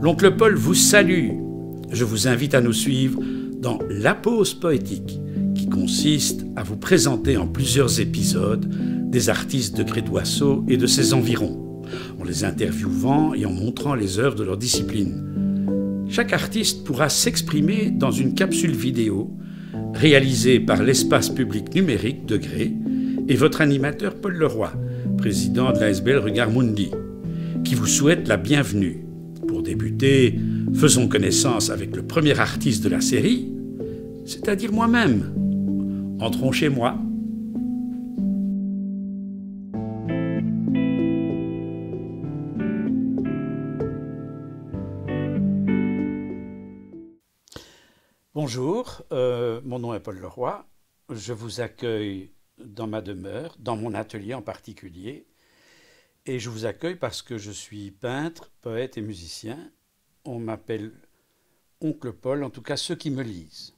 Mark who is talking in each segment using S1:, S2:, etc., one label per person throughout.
S1: L'oncle Paul vous salue. Je vous invite à nous suivre dans La Pause Poétique, qui consiste à vous présenter en plusieurs épisodes des artistes de Crédoisseau et de ses environs, en les interviewant et en montrant les œuvres de leur discipline. Chaque artiste pourra s'exprimer dans une capsule vidéo réalisée par l'espace public numérique de Gré et votre animateur Paul Leroy, président de l'ASBL Regard Mundi, qui vous souhaite la bienvenue. Pour débuter, faisons connaissance avec le premier artiste de la série, c'est-à-dire moi-même. Entrons chez moi. Bonjour, mon nom est Paul Leroy. Je vous accueille dans ma demeure, dans mon atelier en particulier. Et je vous accueille parce que je suis peintre, poète et musicien. On m'appelle Oncle Paul, en tout cas ceux qui me lisent.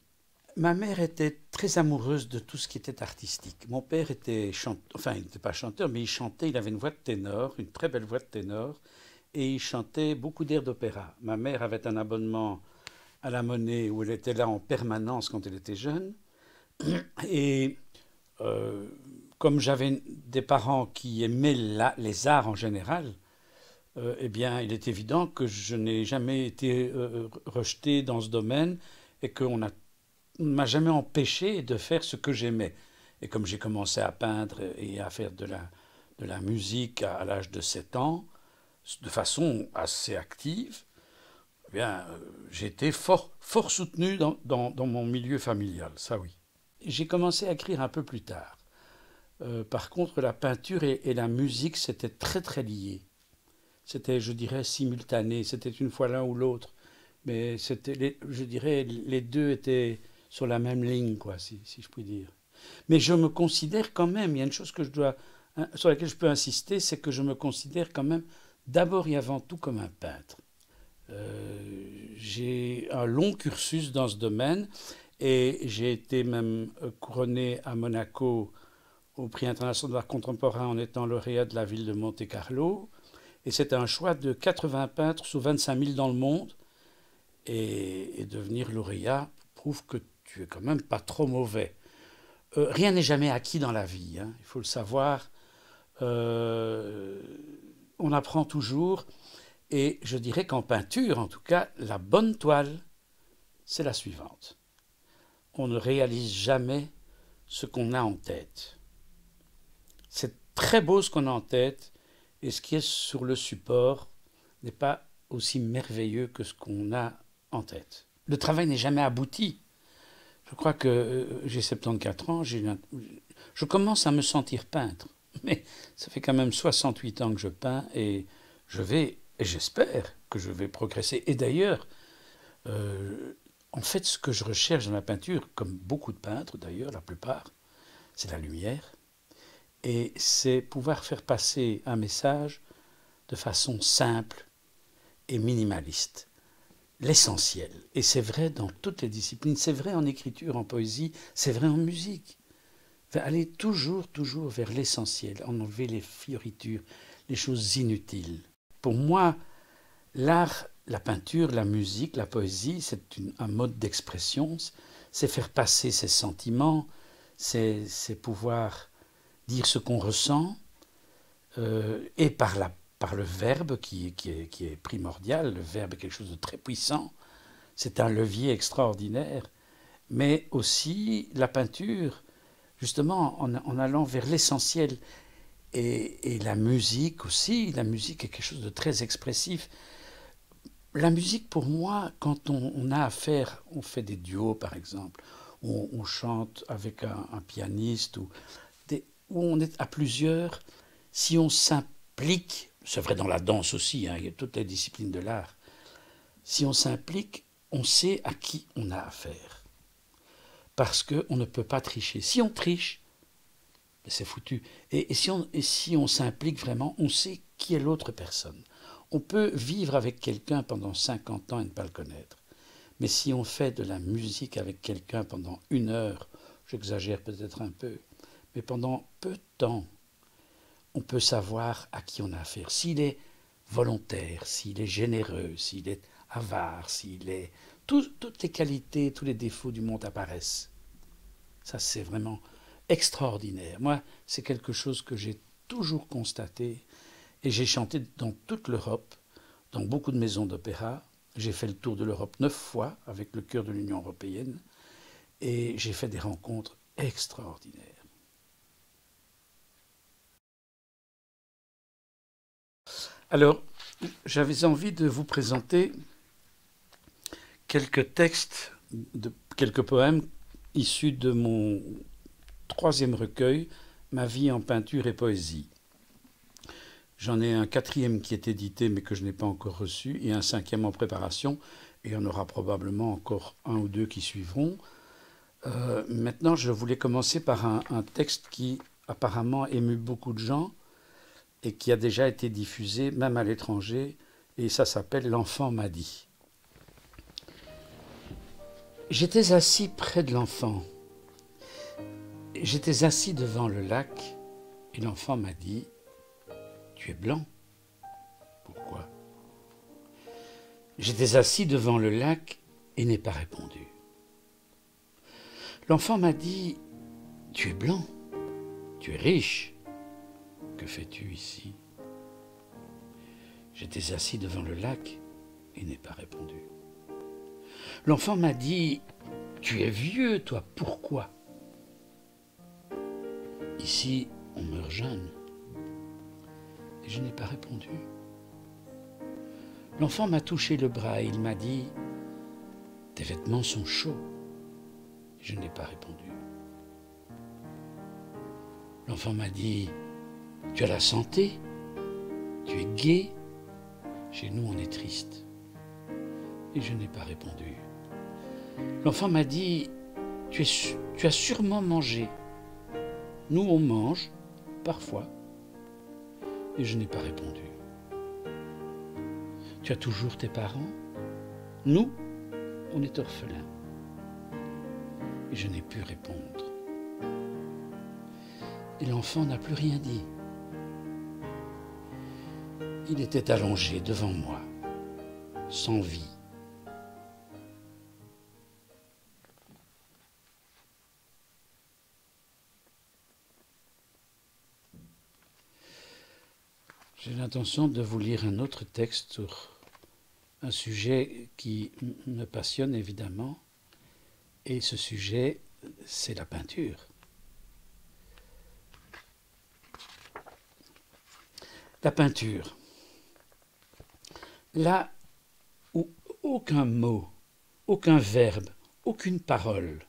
S1: Ma mère était très amoureuse de tout ce qui était artistique. Mon père était chanteur, enfin il n'était pas chanteur, mais il chantait, il avait une voix de ténor, une très belle voix de ténor, et il chantait beaucoup d'airs d'opéra. Ma mère avait un abonnement à la Monnaie où elle était là en permanence quand elle était jeune. Et comme j'avais des parents qui aimaient les arts en général, eh bien, il est évident que je n'ai jamais été rejeté dans ce domaine et qu'on ne m'a jamais empêché de faire ce que j'aimais. Et comme j'ai commencé à peindre et à faire de la musique à l'âge de 7 ans, de façon assez active, eh bien, j'ai été fort soutenu dans mon milieu familial, ça oui. J'ai commencé à écrire un peu plus tard. Par contre, la peinture et la musique, c'était très lié. C'était, je dirais, simultané. C'était une fois l'un ou l'autre. Mais c'était, je dirais, les deux étaient sur la même ligne, quoi, si je puis dire. Mais je me considère quand même, il y a une chose sur laquelle je peux insister, c'est que je me considère quand même d'abord et avant tout comme un peintre. J'ai un long cursus dans ce domaine et j'ai été même couronné à Monaco au prix international d'art contemporain en étant lauréat de la ville de Monte-Carlo. Et c'était un choix de 80 peintres sur 25 000 dans le monde. Et devenir lauréat prouve que tu es quand même pas trop mauvais. Rien n'est jamais acquis dans la vie, hein, il faut le savoir. On apprend toujours. Et je dirais qu'en peinture, en tout cas, la bonne toile, c'est la suivante. On ne réalise jamais ce qu'on a en tête. C'est très beau ce qu'on a en tête, et ce qui est sur le support n'est pas aussi merveilleux que ce qu'on a en tête. Le travail n'est jamais abouti. Je crois que j'ai 74 ans, je commence à me sentir peintre, mais ça fait quand même 68 ans que je peins, et j'espère que je vais progresser. Et d'ailleurs, en fait, ce que je recherche dans la peinture, comme beaucoup de peintres d'ailleurs, la plupart, c'est la lumière. Et c'est pouvoir faire passer un message de façon simple et minimaliste. L'essentiel. Et c'est vrai dans toutes les disciplines. C'est vrai en écriture, en poésie, c'est vrai en musique. Aller toujours vers l'essentiel, enlever les fioritures, les choses inutiles. Pour moi, l'art, la peinture, la musique, la poésie, c'est un mode d'expression, c'est faire passer ses sentiments, c'est pouvoir dire ce qu'on ressent, et par le verbe qui est primordial. Le verbe est quelque chose de très puissant, c'est un levier extraordinaire, mais aussi la peinture, justement en allant vers l'essentiel. Et la musique aussi, la musique est quelque chose de très expressif. La musique, pour moi, quand on a affaire, on fait des duos par exemple, on chante avec un pianiste, où on est à plusieurs, si on s'implique, c'est vrai dans la danse aussi, hein, il y a toutes les disciplines de l'art, si on s'implique, on sait à qui on a affaire. Parce qu'on ne peut pas tricher. Si on triche, c'est foutu. Et si on s'implique vraiment, on sait qui est l'autre personne. On peut vivre avec quelqu'un pendant 50 ans et ne pas le connaître. Mais si on fait de la musique avec quelqu'un pendant 1 heure, j'exagère peut-être un peu, mais pendant peu de temps, on peut savoir à qui on a affaire. S'il est volontaire, s'il est généreux, s'il est avare, s'il est... toutes les qualités, tous les défauts du monde apparaissent. Ça, c'est vraiment extraordinaire. Moi, c'est quelque chose que j'ai toujours constaté et j'ai chanté dans toute l'Europe, dans beaucoup de maisons d'opéra. J'ai fait le tour de l'Europe 9 fois avec le chœur de l'Union européenne et j'ai fait des rencontres extraordinaires. Alors, j'avais envie de vous présenter quelques textes, quelques poèmes issus de mon 3e recueil, Ma vie en peinture et poésie. J'en ai un 4e qui est édité mais que je n'ai pas encore reçu et un 5e en préparation. Et il y en aura probablement encore 1 ou 2 qui suivront. Maintenant, je voulais commencer par un texte qui apparemment émut beaucoup de gens et qui a déjà été diffusé même à l'étranger. Et ça s'appelle « L'enfant m'a dit ». J'étais assis près de l'enfant. J'étais assis devant le lac et l'enfant m'a dit « Tu es blanc. Pourquoi ?» J'étais assis devant le lac et n'ai pas répondu. L'enfant m'a dit « Tu es blanc. Tu es riche. Que fais-tu ici ?» J'étais assis devant le lac et n'ai pas répondu. L'enfant m'a dit « Tu es vieux, toi, pourquoi ?» Ici, on meurt jeune. Et je n'ai pas répondu. L'enfant m'a touché le bras et il m'a dit « Tes vêtements sont chauds. » Je n'ai pas répondu. L'enfant m'a dit « Tu as la santé. Tu es gai. Chez nous, on est triste. » Et je n'ai pas répondu. L'enfant m'a dit « Tu as sûrement mangé. Nous, on mange, parfois. » Et je n'ai pas répondu. « Tu as toujours tes parents. Nous, on est orphelins. » Et je n'ai pu répondre. Et l'enfant n'a plus rien dit. Il était allongé devant moi, sans vie. J'ai l'intention de vous lire un autre texte sur un sujet qui me passionne évidemment, et ce sujet, c'est la peinture. La peinture. Là où aucun mot, aucun verbe, aucune parole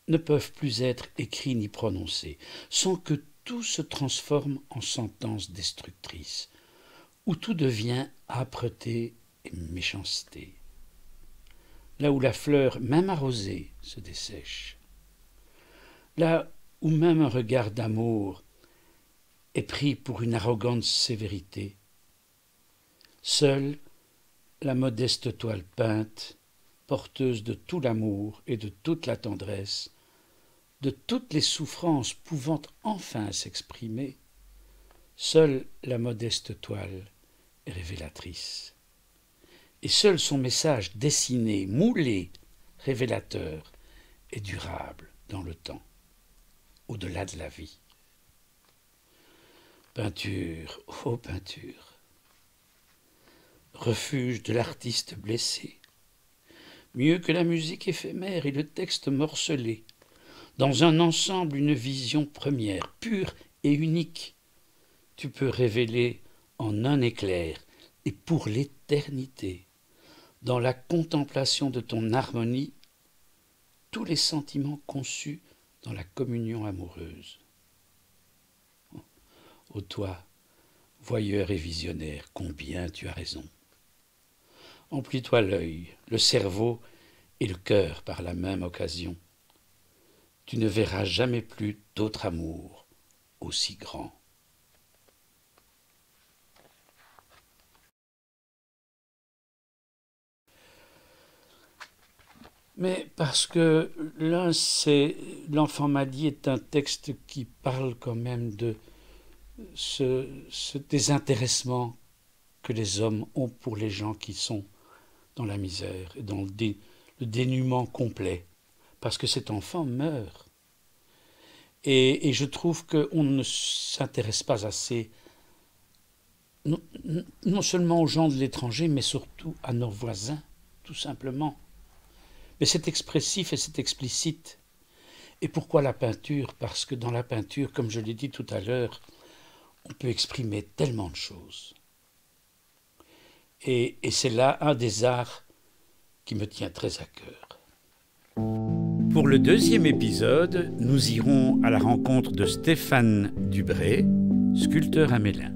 S1: ne peuvent plus être écrits ni prononcés, sans que tout se transforme en sentence destructrice, où tout devient âpreté et méchanceté. Là où la fleur, même arrosée, se dessèche. Là où même un regard d'amour est pris pour une arrogante sévérité. Seule la modeste toile peinte, porteuse de tout l'amour et de toute la tendresse, de toutes les souffrances pouvant enfin s'exprimer, seule la modeste toile est révélatrice. Et seul son message dessiné, moulé, révélateur, est durable dans le temps, au-delà de la vie. Peinture, ô peinture, refuge de l'artiste blessé, mieux que la musique éphémère et le texte morcelé, dans un ensemble une vision première, pure et unique, tu peux révéler en un éclair et pour l'éternité, dans la contemplation de ton harmonie, tous les sentiments conçus dans la communion amoureuse. Ô toi, voyeur et visionnaire, combien tu as raison. Emplis-toi l'œil, le cerveau et le cœur par la même occasion. Tu ne verras jamais plus d'autre amour aussi grand. Mais parce que l'un, c'est L'enfant m'a dit est un texte qui parle quand même de ce désintéressement que les hommes ont pour les gens qui sont dans la misère et dans le dénuement complet, parce que cet enfant meurt. Et je trouve qu'on ne s'intéresse pas assez, non seulement aux gens de l'étranger, mais surtout à nos voisins, tout simplement. Mais c'est expressif et c'est explicite. Et pourquoi la peinture? Parce que dans la peinture, comme je l'ai dit tout à l'heure, on peut exprimer tellement de choses. Et c'est là un des arts qui me tient très à cœur. Pour le deuxième épisode, nous irons à la rencontre de Stéphane Dubré, sculpteur à Mélin.